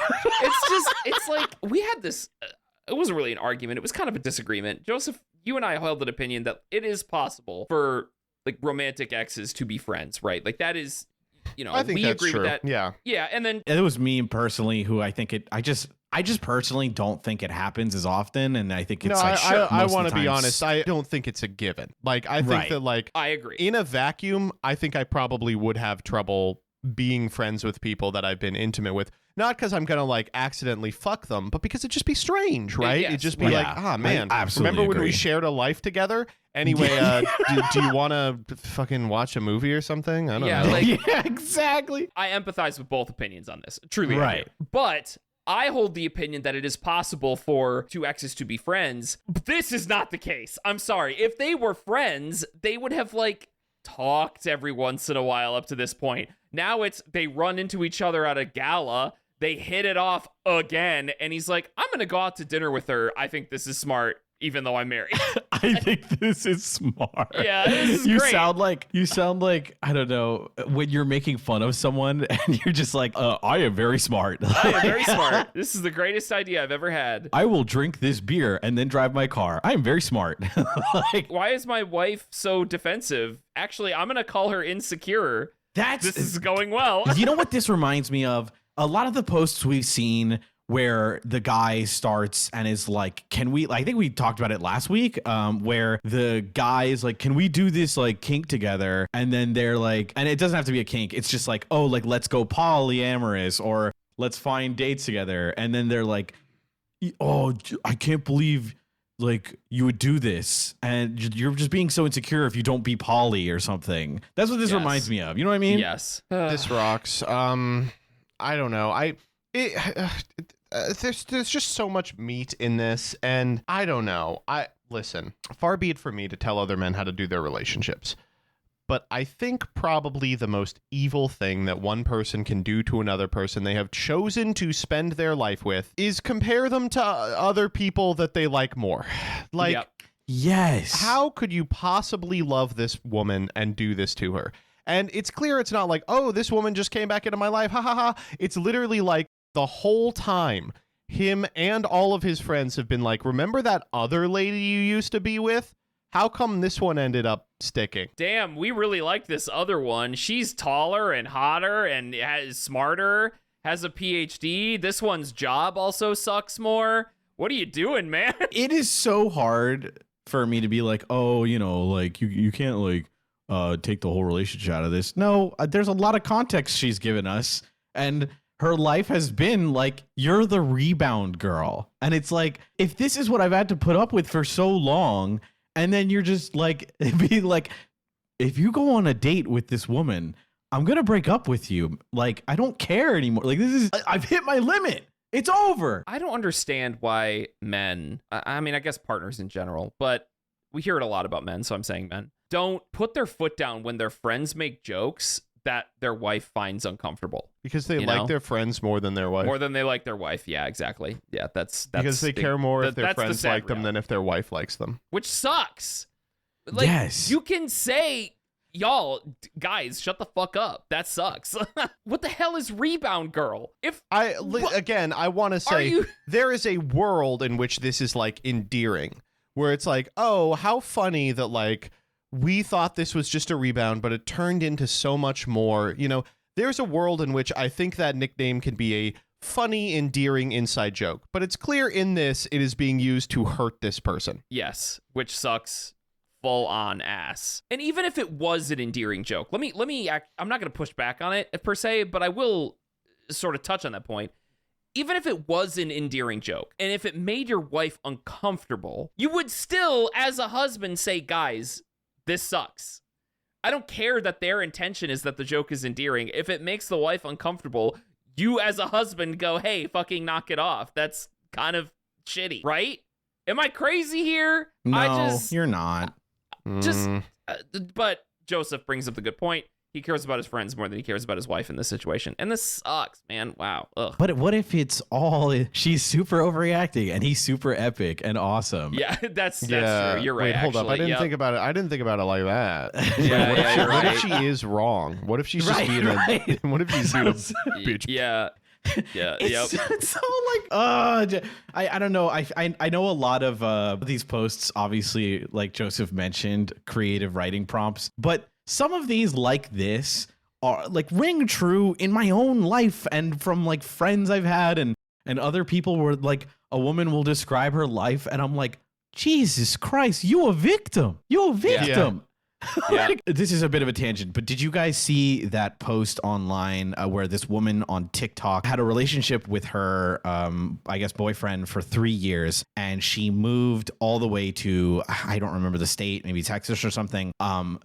It's like, we had this, it wasn't really an argument. It was kind of a disagreement. Joseph, you and I held an opinion that it is possible for, like, romantic exes to be friends, right? Like, that is, you know, I think we that's agree true. with that. Yeah. Yeah, and then It was me personally who I think I just personally don't think it happens as often, and I think it's No, like I most of want the to be time honest. I don't think it's a given. Like, I think Right. that, like, I agree. in a vacuum, I think I probably would have trouble being friends with people that I've been intimate with. Not because I'm going to, like, accidentally fuck them, but because it'd just be strange, right? Yes, It'd just be right. like, Yeah, ah, man. I absolutely Remember when we agree. shared a life together? Anyway, do you want to fucking watch a movie or something? I don't Yeah, know. like, yeah, exactly. I empathize with both opinions on this. Truly, I Right. do. But I hold the opinion that it is possible for two exes to be friends. But this is not the case. I'm sorry. If they were friends, they would have like talked every once in a while up to this point. Now it's they run into each other at a gala. They hit it off again. And he's like, I'm going to go out to dinner with her. I think this is smart, even though I'm married. I think this is smart. Yeah, this is you great. sound like I don't know, when you're making fun of someone and you're just like, I am very smart. I am very smart. This is the greatest idea I've ever had. I will drink this beer and then drive my car. I am very smart. Like, Why is my wife so defensive? Actually, I'm going to call her insecure. This is going well. You know what this reminds me of? A lot of the posts we've seen where the guy starts and is like, can we, I think we talked about it last week, where the guy is like, can we do this like kink together? And then they're like, and it doesn't have to be a kink. It's just like, oh, like, let's go polyamorous or let's find dates together. And then they're like, oh, I can't believe like you would do this. And you're just being so insecure if you don't be poly or something. That's what this reminds me of. You know what I mean? Yes. This rocks. I don't know. There's just so much meat in this, and I don't know. Listen, far be it from me to tell other men how to do their relationships, but I think probably the most evil thing that one person can do to another person they have chosen to spend their life with is compare them to other people that they like more. Like, Yep. Yes. how could you possibly love this woman and do this to her? And it's clear it's not like, oh, this woman just came back into my life. Ha ha ha. It's literally like the whole time him and all of his friends have been like, remember that other lady you used to be with? How come this one ended up sticking? Damn, we really like this other one. She's taller and hotter and is smarter, has a PhD. This one's job also sucks more. What are you doing, man? It is so hard for me to be like, oh, you know, like you can't like take the whole relationship out of this. No, there's a lot of context she's given us, and her life has been like, you're the rebound girl. And it's like, if this is what I've had to put up with for so long, and then you're just like, being like, if you go on a date with this woman, I'm going to break up with you. Like, I don't care anymore. Like, I've hit my limit. It's over. I don't understand why men, I mean, I guess partners in general, but we hear it a lot about men, so I'm saying men, don't put their foot down when their friends make jokes that their wife finds uncomfortable. Because they like their friends more than their wife. More than they like their wife. Yeah, exactly. Yeah, that's because they care more if their that's the friends sad like them than if their wife likes them. Which sucks. Like, Yes. you can say, y'all, guys, shut the fuck up. That sucks. What the hell is Rebound Girl? Again, I want to say there is a world in which this is like endearing, where it's like, oh, how funny that like we thought this was just a rebound, but it turned into so much more. You know, there's a world in which I think that nickname can be a funny, endearing inside joke, but it's clear in this it is being used to hurt this person. Yes, which sucks full on ass. And even if it was an endearing joke, I'm not going to push back on it per se, but I will sort of touch on that point. Even if it was an endearing joke, and if it made your wife uncomfortable, you would still, as a husband, say, guys, this sucks. I don't care that their intention is that the joke is endearing. If it makes the wife uncomfortable, you as a husband go, hey, fucking knock it off. That's kind of shitty, right? Am I crazy here? No, you're not. But Joseph brings up the good point. He cares about his friends more than he cares about his wife in this situation. And this sucks, man. Wow. Ugh. But what if it's all, she's super overreacting and he's super epic and awesome? Yeah, that's true. You're right. Wait, hold up. I didn't think about it. I didn't think about it like that. What if she is wrong? What if she's just being a what if she's being a bitch? Yeah. Yeah. It's so like, I don't know. I know a lot of these posts, obviously, like Joseph mentioned, creative writing prompts, but some of these like this are like ring true in my own life and from like friends I've had and other people where like a woman will describe her life and I'm like, Jesus Christ, you a victim. You a victim. Yeah. Like, this is a bit of a tangent, but did you guys see that post online where this woman on TikTok had a relationship with her, I guess, boyfriend for 3 years, and she moved all the way to, I don't remember the state, maybe Texas or something,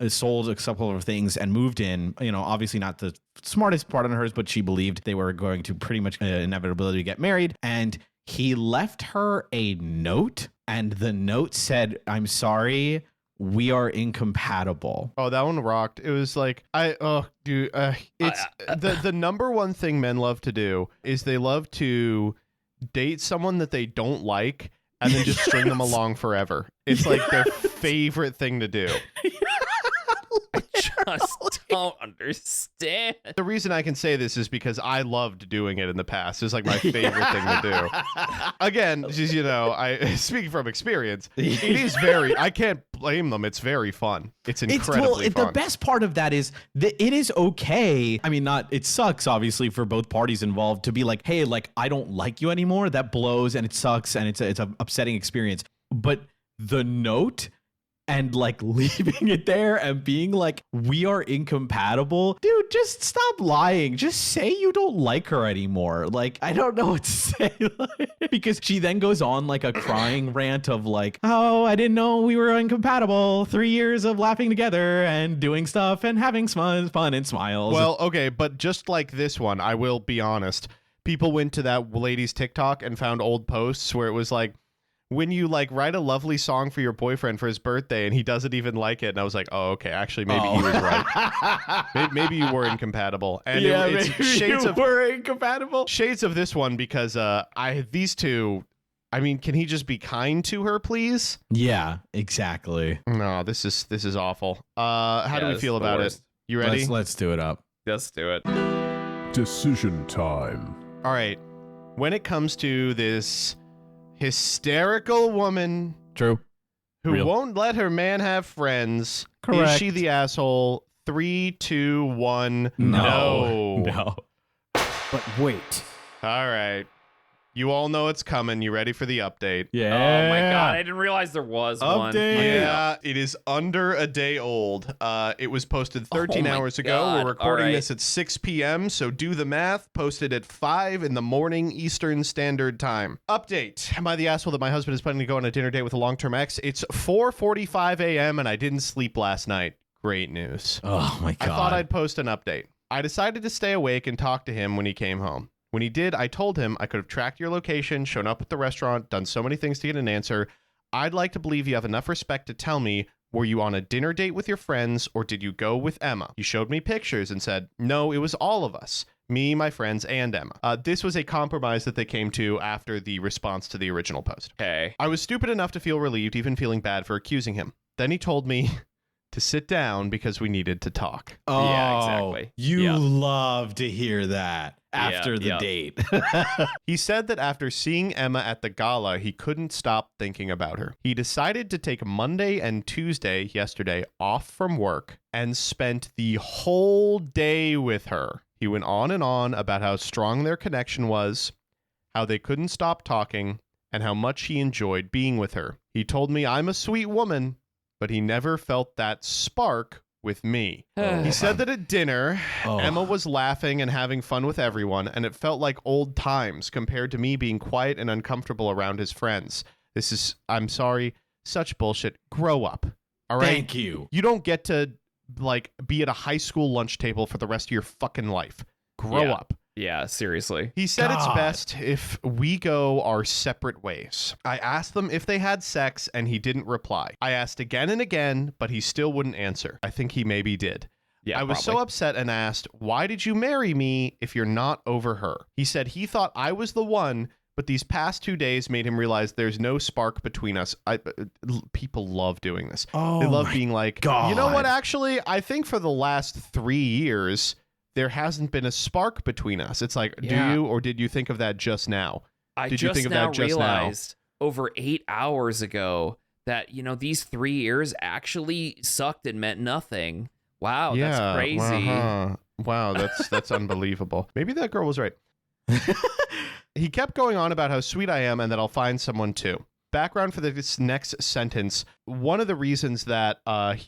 sold a couple of things and moved in, obviously not the smartest part on hers, but she believed they were going to pretty much inevitability get married. And he left her a note, and the note said, "I'm sorry, we are incompatible." Oh, that one rocked. It was like, it's the number one thing men love to do is they love to date someone that they don't like and then just string them along forever. It's like their favorite thing to do. Just don't understand. The reason I can say this is because I loved doing it in the past. It's like my favorite thing to do. Again, just, I speaking from experience, it is I can't blame them. It's very fun. It's incredibly fun. The best part of that is that it is okay. I mean, it sucks, obviously, for both parties involved to be like, hey, like, I don't like you anymore. That blows and it sucks and it's an upsetting experience. But the note and like leaving it there and being like, we are incompatible. Dude, just stop lying. Just say you don't like her anymore. Like, I don't know what to say. Because she then goes on like a crying rant of like, oh, I didn't know we were incompatible. 3 years of laughing together and doing stuff and having fun and smiles. Well, okay, but just like this one, I will be honest. People went to that lady's TikTok and found old posts where it was like, when you like write a lovely song for your boyfriend for his birthday and he doesn't even like it, and I was like, oh, okay, actually maybe he was right. maybe you were incompatible. And yeah, it's shades of were incompatible. Shades of this one because these two, I mean, can he just be kind to her, please? Yeah, exactly. No, this is awful. How do we feel about it? You ready? Let's do it up. Let's do it. Decision time. All right. When it comes to this hysterical woman True. who Real. won't let her man have friends, Correct. is she the asshole? 3, 2, 1. No. But wait. All right. You all know it's coming. You ready for the update? Yeah. Oh my god, I didn't realize there was one. Update. Yeah, it is under a day old. It was posted 13 Oh my hours ago. God. We're recording All right. this at 6 p.m., so do the math. Posted at 5 in the morning Eastern Standard Time. Update. Am I the asshole that my husband is planning to go on a dinner date with a long-term ex? It's 4:45 a.m. and I didn't sleep last night. Great news. Oh my god. I thought I'd post an update. I decided to stay awake and talk to him when he came home. When he did, I told him I could have tracked your location, shown up at the restaurant, done so many things to get an answer. I'd like to believe you have enough respect to tell me, were you on a dinner date with your friends or did you go with Emma? He showed me pictures and said, no, it was all of us. Me, my friends, and Emma. This was a compromise that they came to after the response to the original post. Okay. I was stupid enough to feel relieved, even feeling bad for accusing him. Then he told me to sit down because we needed to talk. Oh, Yeah, exactly. You Yeah. love to hear that after the yeah. date. He said that after seeing Emma at the gala, he couldn't stop thinking about her. He decided to take Monday and Tuesday, yesterday, off from work and spent the whole day with her. He went on and on about how strong their connection was, how they couldn't stop talking, and how much he enjoyed being with her. He told me I'm a sweet woman, but he never felt that spark with me. He said that at dinner, Emma was laughing and having fun with everyone, and it felt like old times compared to me being quiet and uncomfortable around his friends. This is, I'm sorry, such bullshit. Grow up. All right? Thank you. You don't get to, like, be at a high school lunch table for the rest of your fucking life. Grow Yeah. up. Yeah, seriously. He said it's God. best if we go our separate ways. I asked them if they had sex, and he didn't reply. I asked again and again, but he still wouldn't answer. I think he maybe did. Yeah, I was so probably. upset and asked, why did you marry me if you're not over her? He said he thought I was the one, but these past 2 days made him realize there's no spark between us. People love doing this. Oh, They love my being like, God. you know what, actually, I think for the last 3 years, there hasn't been a spark between us. It's like, Yeah. do you or did you think of that just now? I Did you just think of now that just now? realized over 8 hours ago that, these 3 years actually sucked and meant nothing. Wow, that's crazy. uh-huh. Wow, that's unbelievable. Maybe that girl was right. He kept going on about how sweet I am and that I'll find someone too. background for this next sentence, one of the reasons that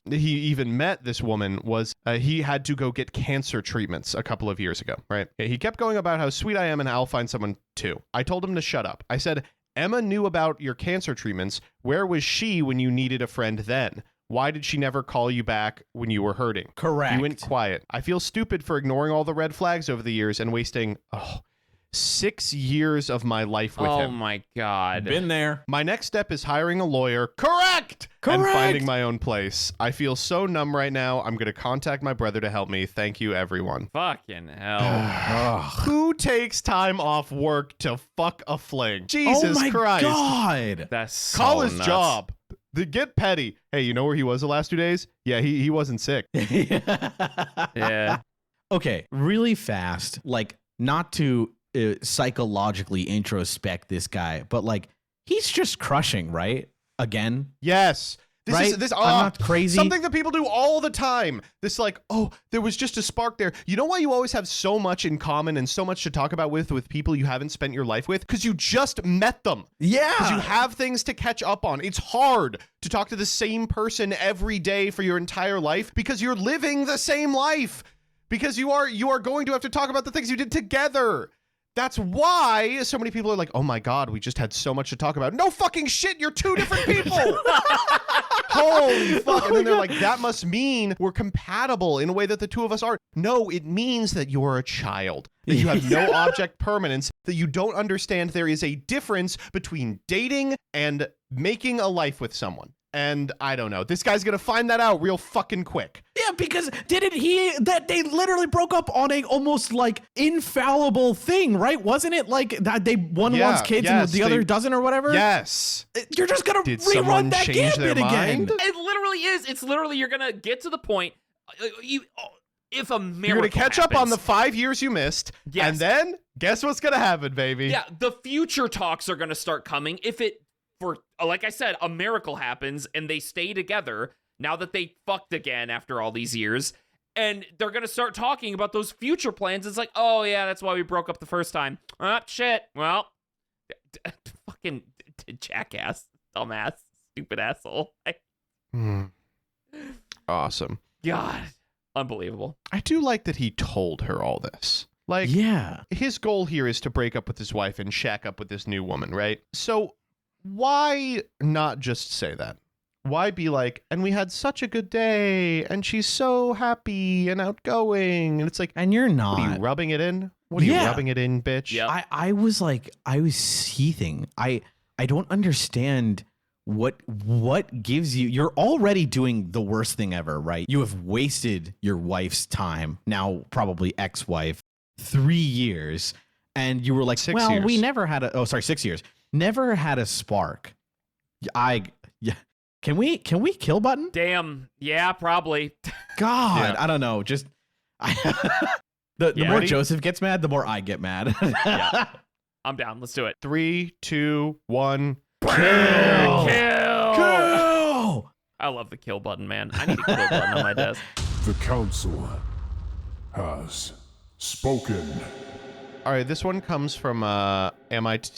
he even met this woman was he had to go get cancer treatments a couple of years ago, right? He kept going about how sweet I am and I'll find someone too. I told him to shut up. I said, Emma knew about your cancer treatments. Where was she when you needed a friend then? Why did she never call you back when you were hurting? Correct. You went quiet. I feel stupid for ignoring all the red flags over the years and wasting 6 years of my life with him. Oh my God. Been there. My next step is hiring a lawyer. Correct. And finding my own place. I feel so numb right now. I'm going to contact my brother to help me. Thank you, everyone. Fucking hell. Who takes time off work to fuck a fling? Jesus Christ. Oh my God. That's so Call his nuts. job. Get petty. Hey, you know where he was the last 2 days? Yeah, he wasn't sick. Yeah. Okay, really fast. Like, not to psychologically introspect this guy, but like, he's just crushing, right? Again. Yes. This I'm not crazy. Something that people do all the time. This like, oh, there was just a spark there. You know why you always have so much in common and so much to talk about with people you haven't spent your life with? Because you just met them. Yeah. Because you have things to catch up on. It's hard to talk to the same person every day for your entire life because you're living the same life. Because you are going to have to talk about the things you did together. That's why so many people are like, oh my God, we just had so much to talk about. No fucking shit, you're two different people. Holy fuck. And then they're like, that must mean we're compatible in a way that the two of us are. No, it means that you're a child, that you have no object permanence, that you don't understand there is a difference between dating and making a life with someone. And I don't know. This guy's going to find that out real fucking quick. Yeah, because that they literally broke up on a almost like infallible thing, right? Wasn't it like that one wants kids and the other doesn't or whatever? Yes. You're just going to rerun that gambit again. It literally is. It's literally, you're going to get to the point. If a miracle You're going to catch up on the happens. 5 years you missed. Yes. And then guess what's going to happen, baby? Yeah, the future talks are going to start coming. If it, for like I said, a miracle happens and they stay together now that they fucked again after all these years, and they're going to start talking about those future plans. It's like, oh yeah, that's why we broke up the first time. Shit. Well, fucking jackass, dumbass, stupid asshole. Awesome. God, unbelievable. I do like that he told her all this. Like, Yeah. his goal here is to break up with his wife and shack up with this new woman, right? So why not just say that? Why be like, and we had such a good day, and she's so happy and outgoing, and it's like, And you're not. what are you rubbing it in? What are you rubbing it in, bitch? Yep. I was seething. I don't understand what gives you're already doing the worst thing ever, right? You have wasted your wife's time, now probably ex-wife, 3 years, and you were like, 6 years. we never had 6 years. Never had a spark. Can we kill button? Damn. Yeah, probably. God, Yeah. I don't know. Just the more Ready? Joseph gets mad, the more I get mad. Yeah. I'm down. Let's do it. 3, 2, 1. Kill. Kill! I love the kill button, man. I need a kill button on my desk. The council has spoken. All right, this one comes from MITAH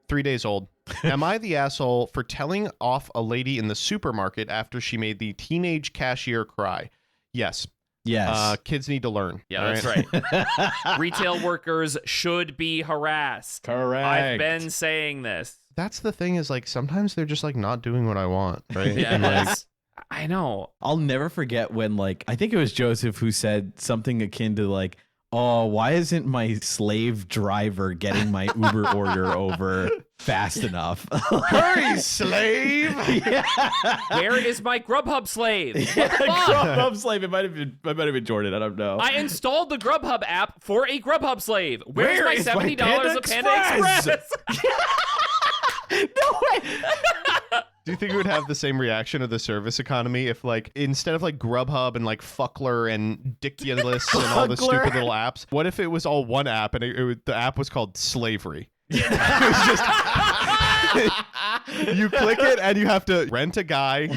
3 days old. Am I the asshole for telling off a lady in the supermarket after she made the teenage cashier cry? Yes. Yes. Kids need to learn. Yeah, all that's right? right. Retail workers should be harassed. Correct. I've been saying this. That's the thing is like sometimes they're just like not doing what I want, right? Yeah, And, like, I know. I'll never forget when, like, I think it was Joseph who said something akin to like, oh, why isn't my slave driver getting my Uber order over fast enough? hurry, slave! Where is my Grubhub slave? What the fuck? Grubhub slave. It might have been Jordan. I don't know. I installed the Grubhub app for a Grubhub slave. Where's Where my is my $70 Panda of Panda Express? Express? No way. Do you think it would have the same reaction of the service economy if, like, instead of like Grubhub and like Fuckler and Dickulous and all the Fuckler. stupid little apps, what if it was all one app and the app was called Slavery? It was just you click it and you have to rent a guy.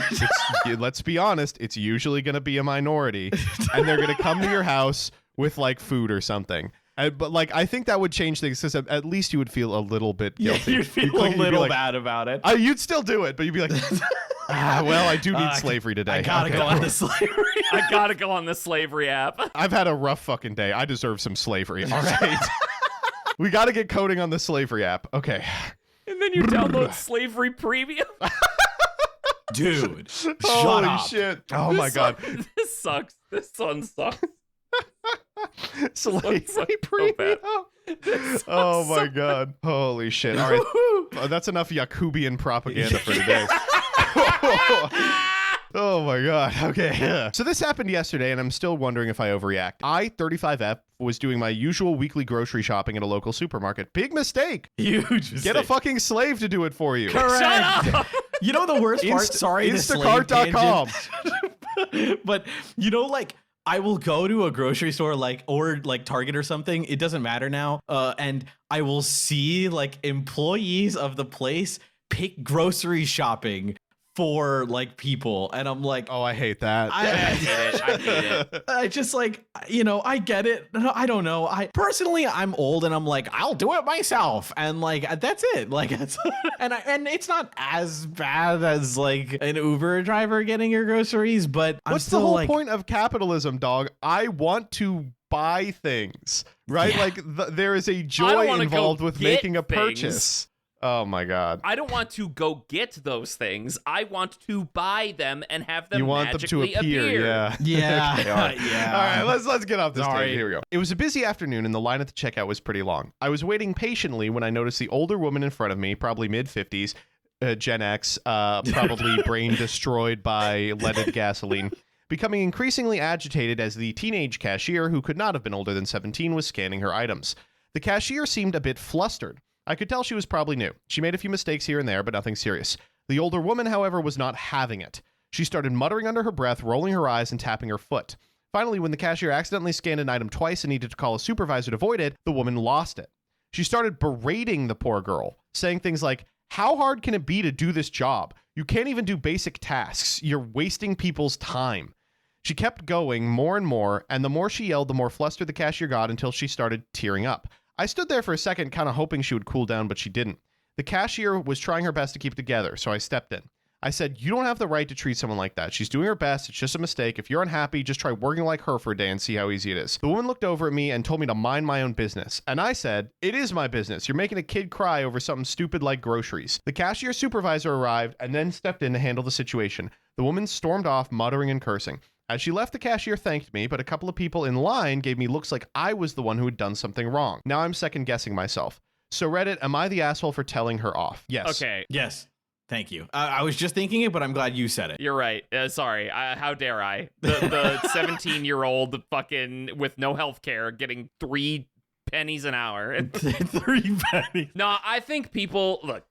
Let's be honest, it's usually going to be a minority, and they're going to come to your house with like food or something. But like, I think that would change things because at least you would feel a little bit guilty. You'd feel a little bad about it. You'd still do it, but you'd be like, well, I do need slavery today. I gotta go on the slavery. I gotta go on the slavery app. I've had a rough fucking day. I deserve some slavery. All right. We got to get coding on the slavery app. Okay. And then you download slavery premium. Dude, shut Holy up. shit. Oh my God. This sucks. This one sucks. Slavery premium. Oh my God. Holy shit. All right. That's enough Yakubian propaganda for today. Oh my God. Okay. So this happened yesterday, and I'm still wondering if I overreact. I, 35F, was doing my usual weekly grocery shopping at a local supermarket. Big mistake. Huge mistake. Get a fucking slave to do it for you. Correct. Shut up. You know the worst part? Sorry, Instacart.com. But you know, like, I will go to a grocery store or Target or something. It doesn't matter now. And I will see like employees of the place pick grocery shopping for like people, and I'm like, Oh, I hate that. I hate it. I just like, you know, I get it. I don't know. Personally, I'm old, and I'm like, I'll do it myself, and like that's it. Like it's and it's not as bad as like an Uber driver getting your groceries, but I'm What's still the whole like, point of capitalism, dog? I want to buy things, right? Yeah. Like there is a I don't joy wanna involved go with get making a things. purchase. Oh my God. I don't want to go get those things. I want to buy them and have them You want them to magically appear, yeah. yeah, Okay, all right. yeah. All right, let's get off this Sorry. thing. Here we go. It was a busy afternoon, and the line at the checkout was pretty long. I was waiting patiently when I noticed the older woman in front of me, probably mid-50s, Gen X, probably brain destroyed by leaded gasoline, becoming increasingly agitated as the teenage cashier, who could not have been older than 17, was scanning her items. The cashier seemed a bit flustered. I could tell she was probably new. She made a few mistakes here and there, but nothing serious. The older woman, however, was not having it. She started muttering under her breath, rolling her eyes, and tapping her foot. Finally, when the cashier accidentally scanned an item twice and needed to call a supervisor to avoid it, the woman lost it. She started berating the poor girl, saying things like, "How hard can it be to do this job? You can't even do basic tasks. You're wasting people's time." She kept going more and more, and the more she yelled, the more flustered the cashier got until she started tearing up. I stood there for a second, kind of hoping she would cool down, but she didn't. The cashier was trying her best to keep it together, so I stepped in. I said, "You don't have the right to treat someone like that. She's doing her best. It's just a mistake. If you're unhappy, just try working like her for a day and see how easy it is." The woman looked over at me and told me to mind my own business. And I said, "It is my business. You're making a kid cry over something stupid like groceries." The cashier supervisor arrived and then stepped in to handle the situation. The woman stormed off, muttering and cursing. As she left, the cashier thanked me, but a couple of people in line gave me looks like I was the one who had done something wrong. Now I'm second guessing myself. So Reddit, am I the asshole for telling her off? Yes. Okay. Yes. Thank you. I was just thinking it, but I'm glad you said it. You're right. Sorry. How dare I? The 17-year-old fucking with no health care getting 3 pennies an hour. 3 pennies. No, I think people look.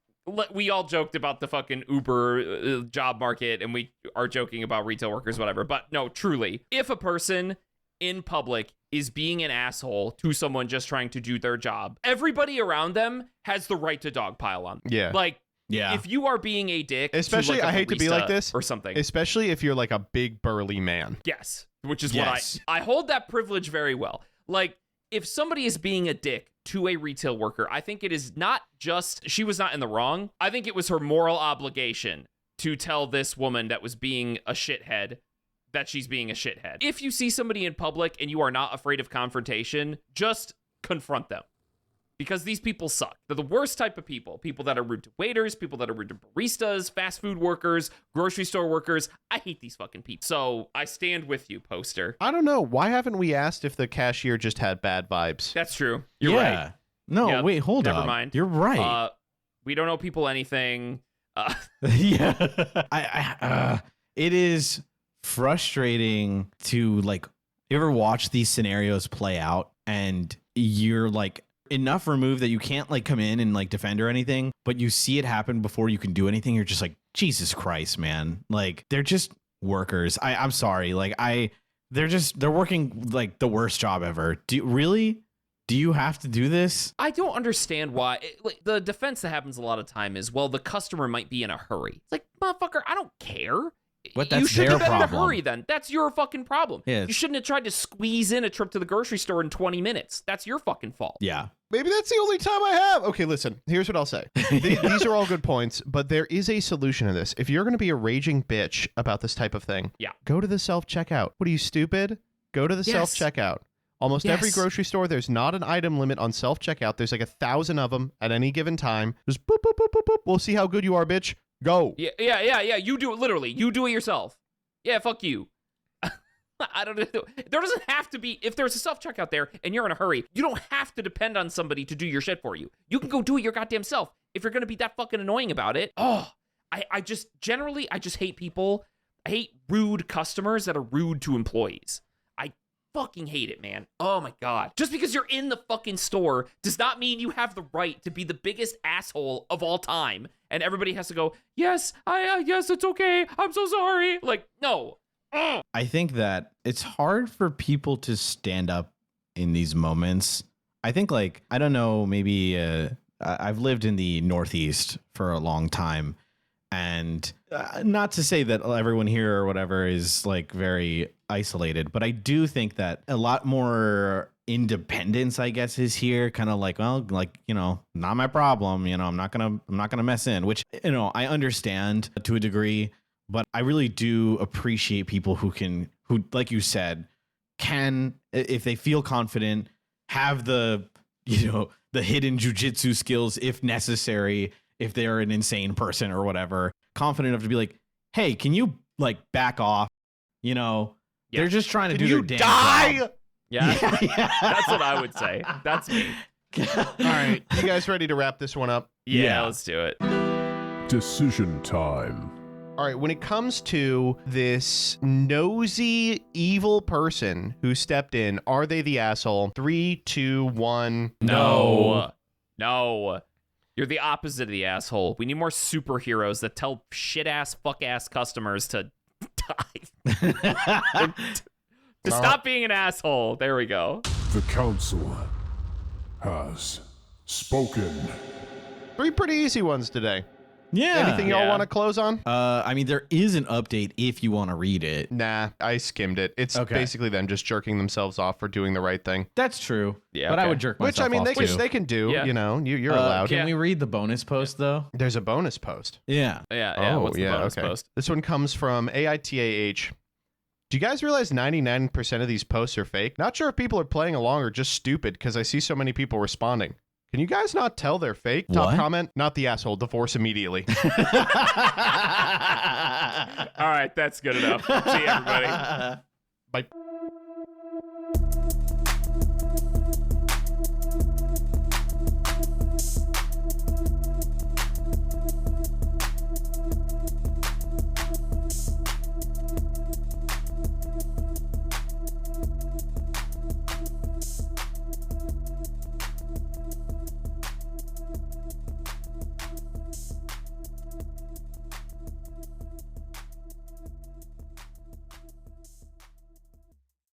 We all joked about the fucking Uber job market, and we are joking about retail workers, whatever. But no, truly, if a person in public is being an asshole to someone just trying to do their job, everybody around them has the right to dogpile on them. Yeah. Like, Yeah. if you are being a dick, Especially, to like a I hate to be barista like this, or something. especially if you're like a big burly man. Yes, which is Yes. what I hold that privilege very well. Like, if somebody is being a dick to a retail worker, I think it is not just, she was not in the wrong. I think it was her moral obligation to tell this woman that was being a shithead that she's being a shithead. If you see somebody in public and you are not afraid of confrontation, just confront them. Because these people suck. They're the worst type of people. People that are rude to waiters, people that are rude to baristas, fast food workers, grocery store workers. I hate these fucking people. So I stand with you, poster. I don't know. Why haven't we asked if the cashier just had bad vibes? That's true. You're yeah. right. No, Yeah, wait, hold never up. mind. You're right. We don't owe people anything. Yeah. It is frustrating to like, you ever watch these scenarios play out and you're like enough removed that you can't like come in and like defend or anything, but you see it happen before you can do anything. You're just like, Jesus Christ, man. Like they're just workers. I'm sorry. Like they're working like the worst job ever. Do you have to do this? I don't understand why. Like, the defense that happens a lot of time is, well, the customer might be in a hurry. It's like, motherfucker, I don't care. What? You That's shouldn't their have been in a problem. hurry then. That's your fucking problem. Yeah, You shouldn't have tried to squeeze in a trip to the grocery store in 20 minutes. That's your fucking fault. Yeah. Maybe that's the only time I have. Okay, listen, here's what I'll say. These are all good points, but there is a solution to this. If you're going to be a raging bitch about this type of thing, Yeah. go to the self-checkout. What are you, stupid? Go to the Yes. self-checkout. Almost every Yes. grocery store, there's not an item limit on self-checkout. There's like 1,000 of them at any given time. Just boop, boop, boop, boop, boop. We'll see how good you are, bitch. Go. Yeah. You do it literally. You do it yourself. Yeah, fuck you. I don't know. There doesn't have to be, if there's a self-checkout there and you're in a hurry, you don't have to depend on somebody to do your shit for you. You can go do it your goddamn self if you're going to be that fucking annoying about it. Oh, I just hate people. I hate rude customers that are rude to employees. I fucking hate it, man. Oh my God. Just because you're in the fucking store does not mean you have the right to be the biggest asshole of all time. And everybody has to go, yes, yes, it's okay. I'm so sorry. Like, no. I think that it's hard for people to stand up in these moments. I think, like, I don't know, maybe I've lived in the Northeast for a long time, and not to say that everyone here or whatever is like very isolated, but I do think that a lot more independence, I guess, is here. Kind of like, well, like, you know, not my problem. You know, I'm not gonna mess in, which, you know, I understand to a degree. But I really do appreciate people who, like you said, can, if they feel confident, have the, you know, the hidden jujitsu skills if necessary, if they're an insane person or whatever, confident enough to be like, hey, can you like back off? You know, Yeah. They're just trying to Can do you their damn die? job. Yeah. That's what I would say. That's me. All right, you guys ready to wrap this one up? Yeah, let's do it. Decision time. All right, when it comes to this nosy, evil person who stepped in, are they the asshole? 3, 2, 1. No. You're the opposite of the asshole. We need more superheroes that tell shit-ass, fuck-ass customers to die. To stop being an asshole. There we go. The council has spoken. 3 pretty easy ones today. Yeah. Anything y'all want to close on? I mean, there is an update if you want to read it. Nah, I skimmed it. It's Okay. basically them just jerking themselves off for doing the right thing. That's true. Yeah, But I okay. would jerk Which, myself I mean, off too. they can do, Yeah. you know, you're allowed. Can Yeah. we read the bonus post though? There's a bonus post. Yeah. Yeah. What's the bonus okay. post? This one comes from AITAH. Do you guys realize 99% of these posts are fake? Not sure if people are playing along or just stupid because I see so many people responding. Can you guys not tell they're fake? Top What? comment, not the asshole, divorce immediately. All right, that's good enough. See you, everybody. Bye.